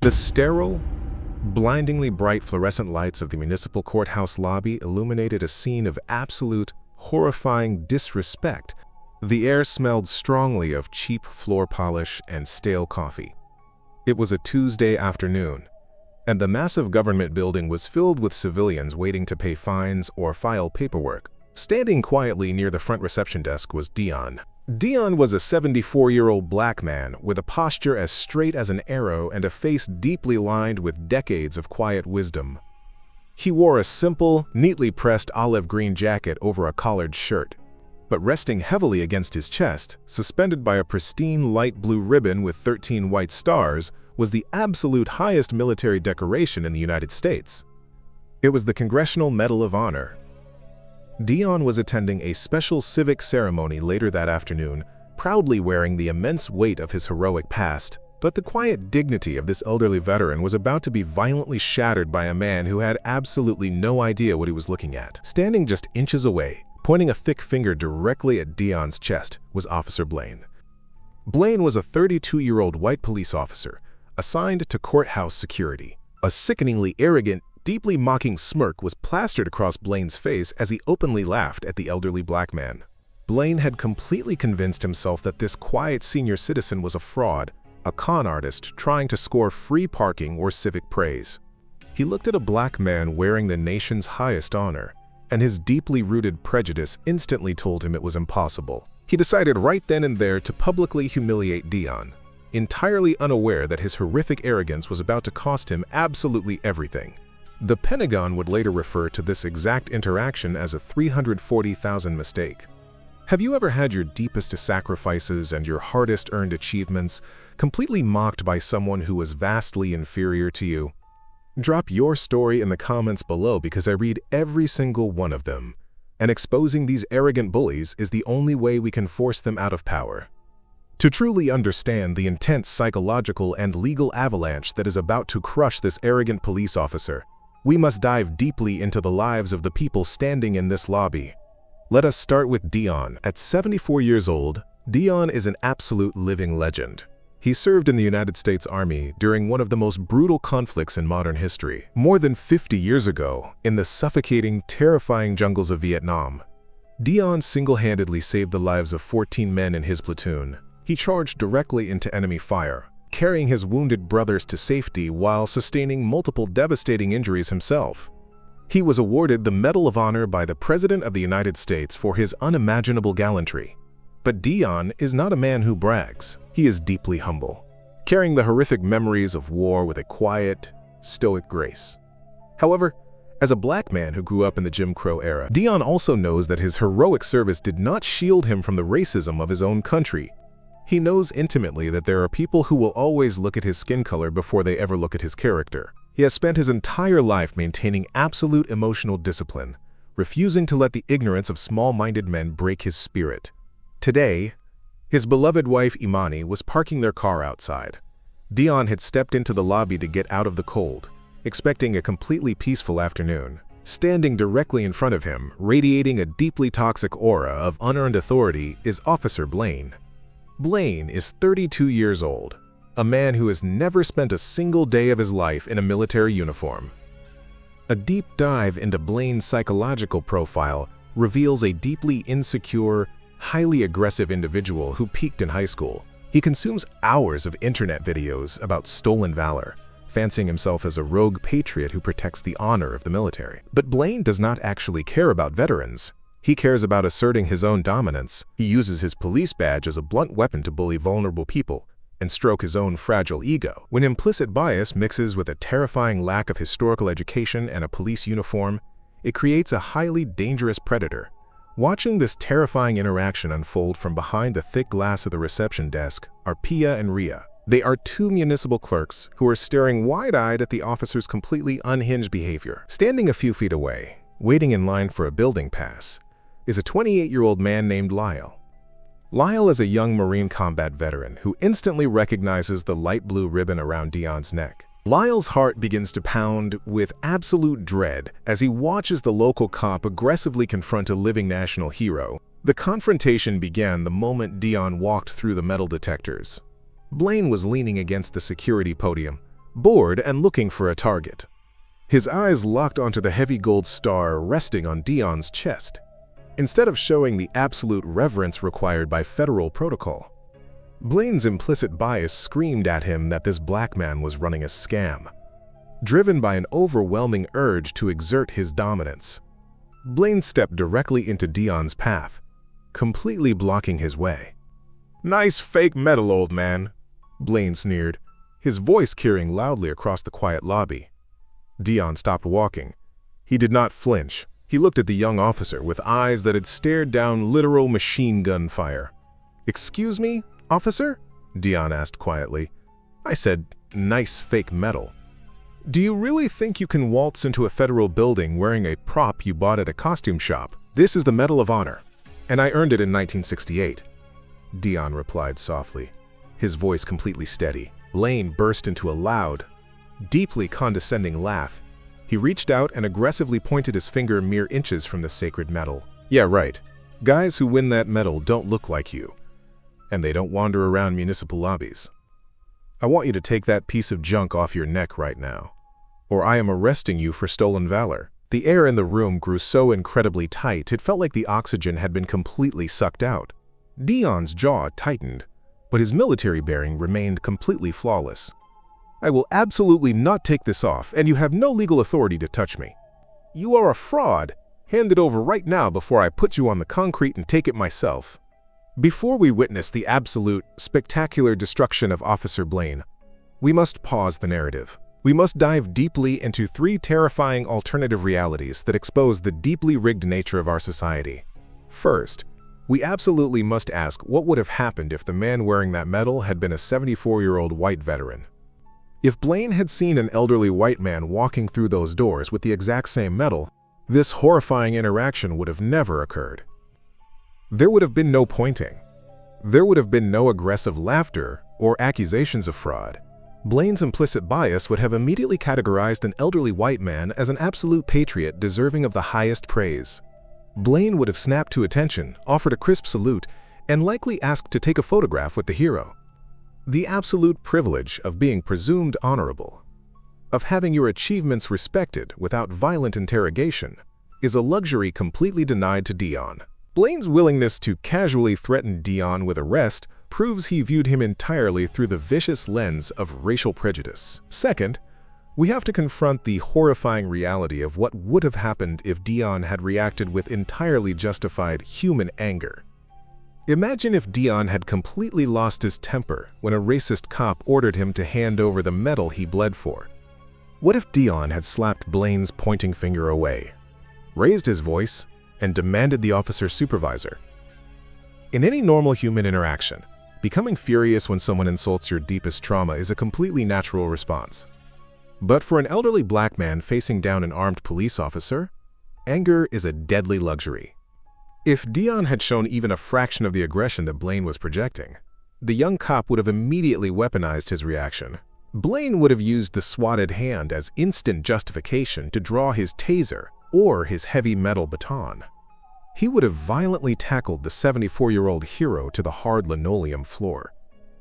The sterile, blindingly bright fluorescent lights of the municipal courthouse lobby illuminated a scene of absolute, horrifying disrespect. The air smelled strongly of cheap floor polish and stale coffee. It was a Tuesday afternoon, and the massive government building was filled with civilians waiting to pay fines or file paperwork. Standing quietly near the front reception desk was Dion. Dion was a 74-year-old black man with a posture as straight as an arrow and a face deeply lined with decades of quiet wisdom. He wore a simple, neatly pressed olive green jacket over a collared shirt, but resting heavily against his chest, suspended by a pristine light blue ribbon with 13 white stars, was the absolute highest military decoration in the United States. It was the Congressional Medal of Honor. Dion was attending a special civic ceremony later that afternoon, proudly wearing the immense weight of his heroic past. But the quiet dignity of this elderly veteran was about to be violently shattered by a man who had absolutely no idea what he was looking at. Standing just inches away, pointing a thick finger directly at Dion's chest, was Officer Blaine. Blaine was a 32-year-old white police officer, assigned to courthouse security. A sickeningly arrogant, deeply mocking smirk was plastered across Blaine's face as he openly laughed at the elderly black man. Blaine had completely convinced himself that this quiet senior citizen was a fraud, a con artist trying to score free parking or civic praise. He looked at a black man wearing the nation's highest honor, and his deeply rooted prejudice instantly told him it was impossible. He decided right then and there to publicly humiliate Dion, entirely unaware that his horrific arrogance was about to cost him absolutely everything. The Pentagon would later refer to this exact interaction as a 340,000 mistake. Have you ever had your deepest sacrifices and your hardest-earned achievements completely mocked by someone who was vastly inferior to you? Drop your story in the comments below because I read every single one of them, and exposing these arrogant bullies is the only way we can force them out of power. To truly understand the intense psychological and legal avalanche that is about to crush this arrogant police officer, we must dive deeply into the lives of the people standing in this lobby. Let us start with Dion. At 74 years old, Dion is an absolute living legend. He served in the United States Army during one of the most brutal conflicts in modern history, more than 50 years ago, in the suffocating, terrifying jungles of Vietnam. Dion single-handedly saved the lives of 14 men in his platoon. He charged directly into enemy fire, carrying his wounded brothers to safety while sustaining multiple devastating injuries himself. He was awarded the Medal of Honor by the President of the United States for his unimaginable gallantry. But Dion is not a man who brags. He is deeply humble, carrying the horrific memories of war with a quiet, stoic grace. However, as a black man who grew up in the Jim Crow era, Dion also knows that his heroic service did not shield him from the racism of his own country. He knows intimately that there are people who will always look at his skin color before they ever look at his character. He has spent his entire life maintaining absolute emotional discipline, refusing to let the ignorance of small-minded men break his spirit. Today, his beloved wife Imani was parking their car outside. Dion had stepped into the lobby to get out of the cold, expecting a completely peaceful afternoon. Standing directly in front of him, radiating a deeply toxic aura of unearned authority, is Officer Blaine. Blaine is 32 years old, a man who has never spent a single day of his life in a military uniform. A deep dive into Blaine's psychological profile reveals a deeply insecure, highly aggressive individual who peaked in high school. He consumes hours of internet videos about stolen valor, fancying himself as a rogue patriot who protects the honor of the military. But Blaine does not actually care about veterans. He cares about asserting his own dominance. He uses his police badge as a blunt weapon to bully vulnerable people and stroke his own fragile ego. When implicit bias mixes with a terrifying lack of historical education and a police uniform, it creates a highly dangerous predator. Watching this terrifying interaction unfold from behind the thick glass of the reception desk are Pia and Ria. They are two municipal clerks who are staring wide-eyed at the officer's completely unhinged behavior. Standing a few feet away, waiting in line for a building pass, is a 28-year-old man named Lyle. Lyle is a young Marine combat veteran who instantly recognizes the light blue ribbon around Dion's neck. Lyle's heart begins to pound with absolute dread as he watches the local cop aggressively confront a living national hero. The confrontation began the moment Dion walked through the metal detectors. Blaine was leaning against the security podium, bored and looking for a target. His eyes locked onto the heavy gold star resting on Dion's chest, instead of showing the absolute reverence required by federal protocol. Blaine's implicit bias screamed at him that this black man was running a scam, driven by an overwhelming urge to exert his dominance. Blaine stepped directly into Dion's path, completely blocking his way. "Nice fake medal, old man," Blaine sneered, his voice carrying loudly across the quiet lobby. Dion stopped walking. He did not flinch. He looked at the young officer with eyes that had stared down literal machine gun fire. "Excuse me, officer?" Dion asked quietly. "I said, nice fake medal. Do you really think you can waltz into a federal building wearing a prop you bought at a costume shop? This is the Medal of Honor, and I earned it in 1968. Dion replied softly, his voice completely steady. Blaine burst into a loud, deeply condescending laugh. He reached out and aggressively pointed his finger mere inches from the sacred medal. "Yeah, right. Guys who win that medal don't look like you, and they don't wander around municipal lobbies. I want you to take that piece of junk off your neck right now, or I am arresting you for stolen valor." The air in the room grew so incredibly tight it felt like the oxygen had been completely sucked out. Dion's jaw tightened, but his military bearing remained completely flawless. "I will absolutely not take this off, and you have no legal authority to touch me. You are a fraud. Hand it over right now before I put you on the concrete and take it myself." Before we witness the absolute, spectacular destruction of Officer Blaine, we must pause the narrative. We must dive deeply into 3 terrifying alternative realities that expose the deeply rigged nature of our society. First, we absolutely must ask what would have happened if the man wearing that medal had been a 74-year-old white veteran. If Blaine had seen an elderly white man walking through those doors with the exact same medal, this horrifying interaction would have never occurred. There would have been no pointing. There would have been no aggressive laughter or accusations of fraud. Blaine's implicit bias would have immediately categorized an elderly white man as an absolute patriot deserving of the highest praise. Blaine would have snapped to attention, offered a crisp salute, and likely asked to take a photograph with the hero. The absolute privilege of being presumed honorable, of having your achievements respected without violent interrogation, is a luxury completely denied to Dion. Blaine's willingness to casually threaten Dion with arrest proves he viewed him entirely through the vicious lens of racial prejudice. Second, we have to confront the horrifying reality of what would have happened if Dion had reacted with entirely justified human anger. Imagine if Dion had completely lost his temper when a racist cop ordered him to hand over the medal he bled for. What if Dion had slapped Blaine's pointing finger away, raised his voice, and demanded the officer's supervisor? In any normal human interaction, becoming furious when someone insults your deepest trauma is a completely natural response. But for an elderly black man facing down an armed police officer, anger is a deadly luxury. If Dion had shown even a fraction of the aggression that Blaine was projecting, the young cop would have immediately weaponized his reaction. Blaine would have used the swatted hand as instant justification to draw his taser or his heavy metal baton. He would have violently tackled the 74-year-old hero to the hard linoleum floor,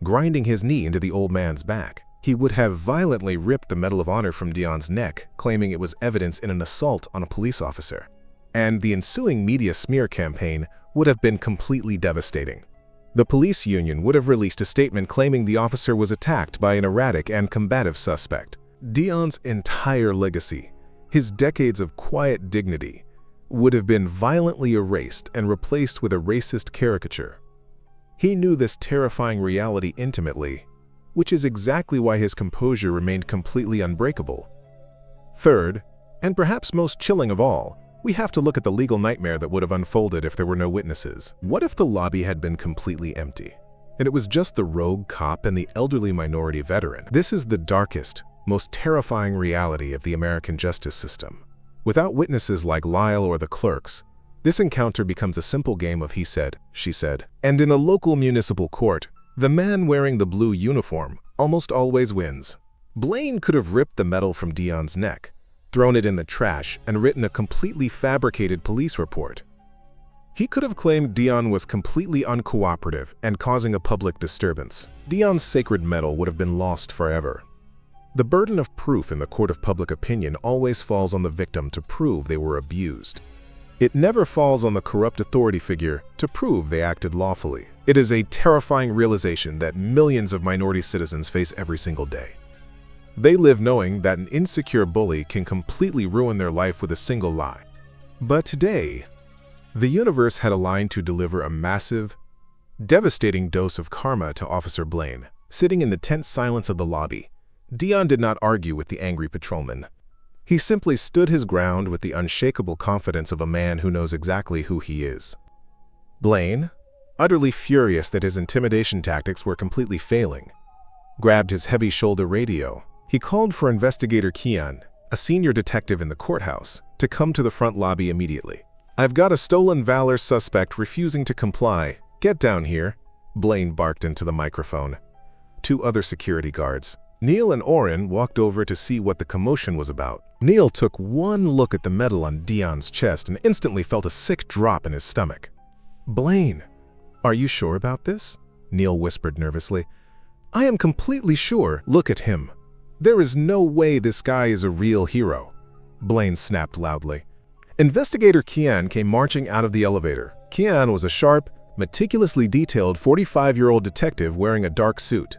grinding his knee into the old man's back. He would have violently ripped the Medal of Honor from Dion's neck, claiming it was evidence in an assault on a police officer. And the ensuing media smear campaign would have been completely devastating. The police union would have released a statement claiming the officer was attacked by an erratic and combative suspect. Dion's entire legacy, his decades of quiet dignity, would have been violently erased and replaced with a racist caricature. He knew this terrifying reality intimately, which is exactly why his composure remained completely unbreakable. Third, and perhaps most chilling of all, we have to look at the legal nightmare that would have unfolded if there were no witnesses. What if the lobby had been completely empty, and it was just the rogue cop and the elderly minority veteran? This is the darkest, most terrifying reality of the American justice system. Without witnesses like Lyle or the clerks, this encounter becomes a simple game of he said, she said. And in a local municipal court, the man wearing the blue uniform almost always wins. Blaine could have ripped the medal from Dion's neck, thrown it in the trash, and written a completely fabricated police report. He could have claimed Dion was completely uncooperative and causing a public disturbance. Dion's sacred medal would have been lost forever. The burden of proof in the court of public opinion always falls on the victim to prove they were abused. It never falls on the corrupt authority figure to prove they acted lawfully. It is a terrifying realization that millions of minority citizens face every single day. They live knowing that an insecure bully can completely ruin their life with a single lie. But today, the universe had aligned to deliver a massive, devastating dose of karma to Officer Blaine. Sitting in the tense silence of the lobby, Dion did not argue with the angry patrolman. He simply stood his ground with the unshakable confidence of a man who knows exactly who he is. Blaine, utterly furious that his intimidation tactics were completely failing, grabbed his heavy shoulder radio. He called for Investigator Kian, a senior detective in the courthouse, to come to the front lobby immediately. "I've got a stolen Valor suspect refusing to comply. Get down here," Blaine barked into the microphone. Two other security guards, Neil and Oren, walked over to see what the commotion was about. Neil took one look at the medal on Dion's chest and instantly felt a sick drop in his stomach. "Blaine, are you sure about this?" Neil whispered nervously. "I am completely sure. Look at him. There is no way this guy is a real hero," Blaine snapped loudly. Investigator Kian came marching out of the elevator. Kian was a sharp, meticulously detailed 45-year-old detective wearing a dark suit.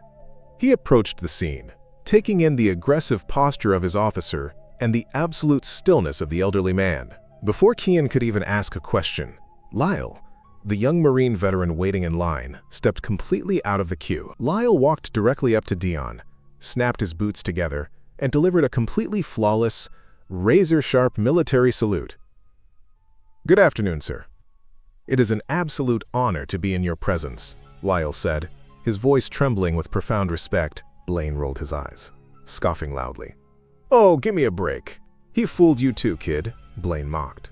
He approached the scene, taking in the aggressive posture of his officer and the absolute stillness of the elderly man. Before Kian could even ask a question, Lyle, the young Marine veteran waiting in line, stepped completely out of the queue. Lyle walked directly up to Dion, snapped his boots together, and delivered a completely flawless, razor-sharp military salute. "Good afternoon, sir. It is an absolute honor to be in your presence," Lyle said, his voice trembling with profound respect. Blaine rolled his eyes, scoffing loudly. "Oh, give me a break. He fooled you too, kid," Blaine mocked.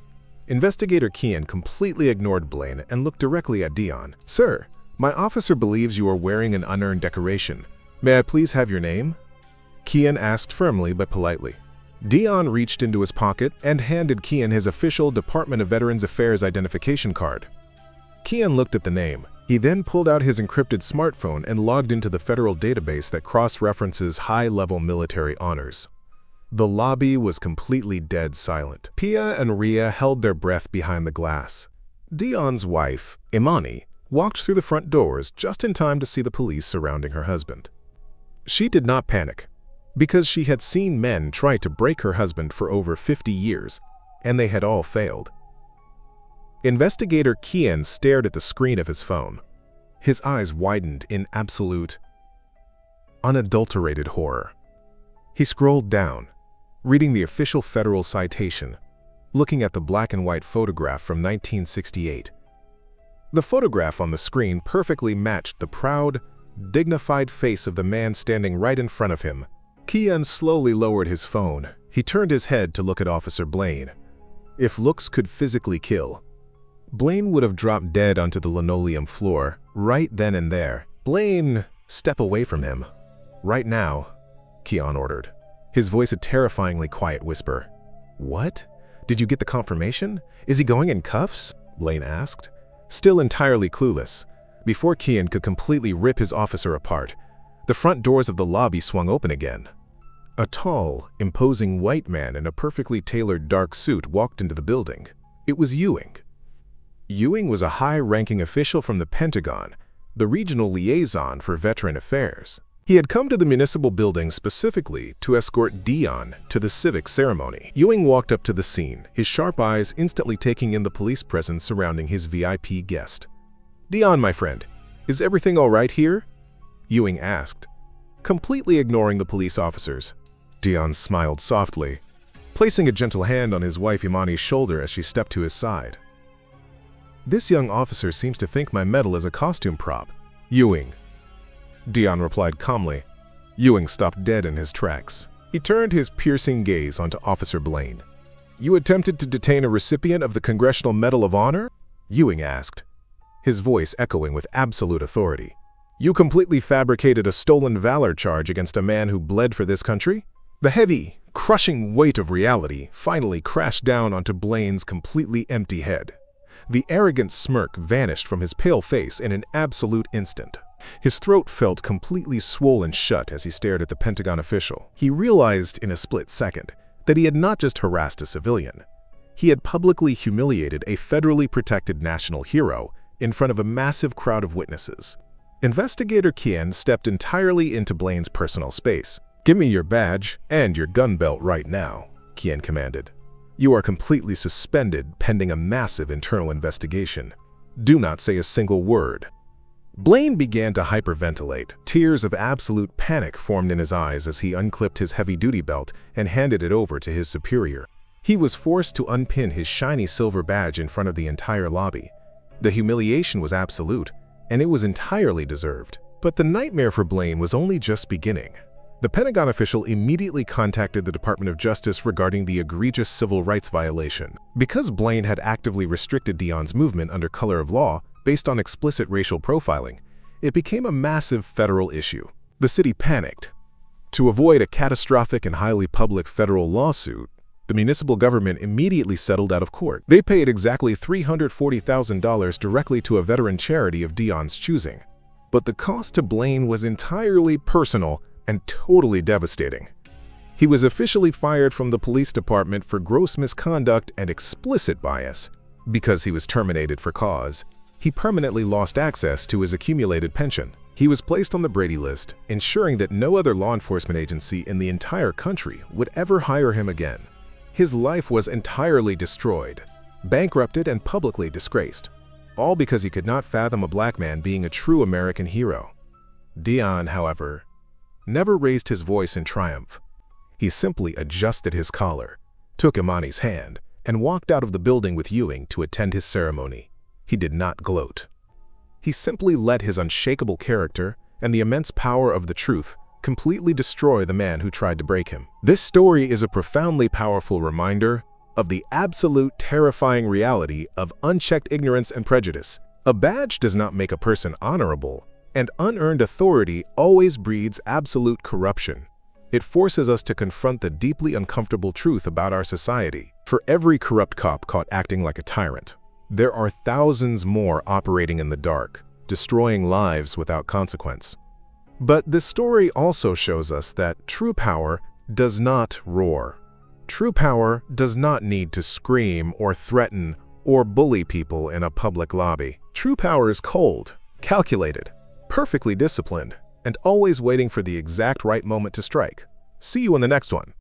Investigator Kian completely ignored Blaine and looked directly at Dion. "Sir, my officer believes you are wearing an unearned decoration. May I please have your name?" Kian asked firmly but politely. Dion reached into his pocket and handed Kian his official Department of Veterans Affairs identification card. Kian looked at the name. He then pulled out his encrypted smartphone and logged into the federal database that cross-references high-level military honors. The lobby was completely dead silent. Pia and Ria held their breath behind the glass. Dion's wife, Imani, walked through the front doors just in time to see the police surrounding her husband. She did not panic, because she had seen men try to break her husband for over 50 years, and they had all failed. Investigator Kian stared at the screen of his phone. His eyes widened in absolute, unadulterated horror. He scrolled down, reading the official federal citation, looking at the black and white photograph from 1968. The photograph on the screen perfectly matched the proud, dignified face of the man standing right in front of him. Kian slowly lowered his phone. He turned his head to look at Officer Blaine. If looks could physically kill, Blaine would have dropped dead onto the linoleum floor right then and there. "Blaine, step away from him. Right now," Kian ordered, his voice a terrifyingly quiet whisper. "What? Did you get the confirmation? Is he going in cuffs?" Blaine asked, still entirely clueless. Before Kian could completely rip his officer apart, the front doors of the lobby swung open again. A tall, imposing white man in a perfectly tailored dark suit walked into the building. It was Ewing. Ewing was a high-ranking official from the Pentagon, the regional liaison for veteran affairs. He had come to the municipal building specifically to escort Dion to the civic ceremony. Ewing walked up to the scene, his sharp eyes instantly taking in the police presence surrounding his VIP guest. "Dion, my friend, is everything all right here?" Ewing asked, completely ignoring the police officers. Dion smiled softly, placing a gentle hand on his wife Imani's shoulder as she stepped to his side. "This young officer seems to think my medal is a costume prop." "Ewing," Dion replied calmly. Ewing stopped dead in his tracks. He turned his piercing gaze onto Officer Blaine. "You attempted to detain a recipient of the Congressional Medal of Honor?" Ewing asked, his voice echoing with absolute authority. "You completely fabricated a stolen valor charge against a man who bled for this country?" The heavy, crushing weight of reality finally crashed down onto Blaine's completely empty head. The arrogant smirk vanished from his pale face in an absolute instant. His throat felt completely swollen shut as he stared at the Pentagon official. He realized in a split second that he had not just harassed a civilian. He had publicly humiliated a federally protected national hero in front of a massive crowd of witnesses. Investigator Kian stepped entirely into Blaine's personal space. "Give me your badge and your gun belt right now," Kian commanded. "You are completely suspended pending a massive internal investigation. Do not say a single word." Blaine began to hyperventilate. Tears of absolute panic formed in his eyes as he unclipped his heavy-duty belt and handed it over to his superior. He was forced to unpin his shiny silver badge in front of the entire lobby. The humiliation was absolute, and it was entirely deserved. But the nightmare for Blaine was only just beginning. The Pentagon official immediately contacted the Department of Justice regarding the egregious civil rights violation. Because Blaine had actively restricted Dion's movement under color of law based on explicit racial profiling, it became a massive federal issue. The city panicked. To avoid a catastrophic and highly public federal lawsuit, the municipal government immediately settled out of court. They paid exactly $340,000 directly to a veteran charity of Dion's choosing. But the cost to Blaine was entirely personal and totally devastating. He was officially fired from the police department for gross misconduct and explicit bias. Because he was terminated for cause, he permanently lost access to his accumulated pension. He was placed on the Brady list, ensuring that no other law enforcement agency in the entire country would ever hire him again. His life was entirely destroyed, bankrupted and publicly disgraced, all because he could not fathom a black man being a true American hero. Dion, however, never raised his voice in triumph. He simply adjusted his collar, took Imani's hand, and walked out of the building with Ewing to attend his ceremony. He did not gloat. He simply let his unshakable character and the immense power of the truth completely destroy the man who tried to break him. This story is a profoundly powerful reminder of the absolute terrifying reality of unchecked ignorance and prejudice. A badge does not make a person honorable, and unearned authority always breeds absolute corruption. It forces us to confront the deeply uncomfortable truth about our society. For every corrupt cop caught acting like a tyrant, there are thousands more operating in the dark, destroying lives without consequence. But this story also shows us that true power does not roar. True power does not need to scream or threaten or bully people in a public lobby. True power is cold, calculated, perfectly disciplined, and always waiting for the exact right moment to strike. See you in the next one.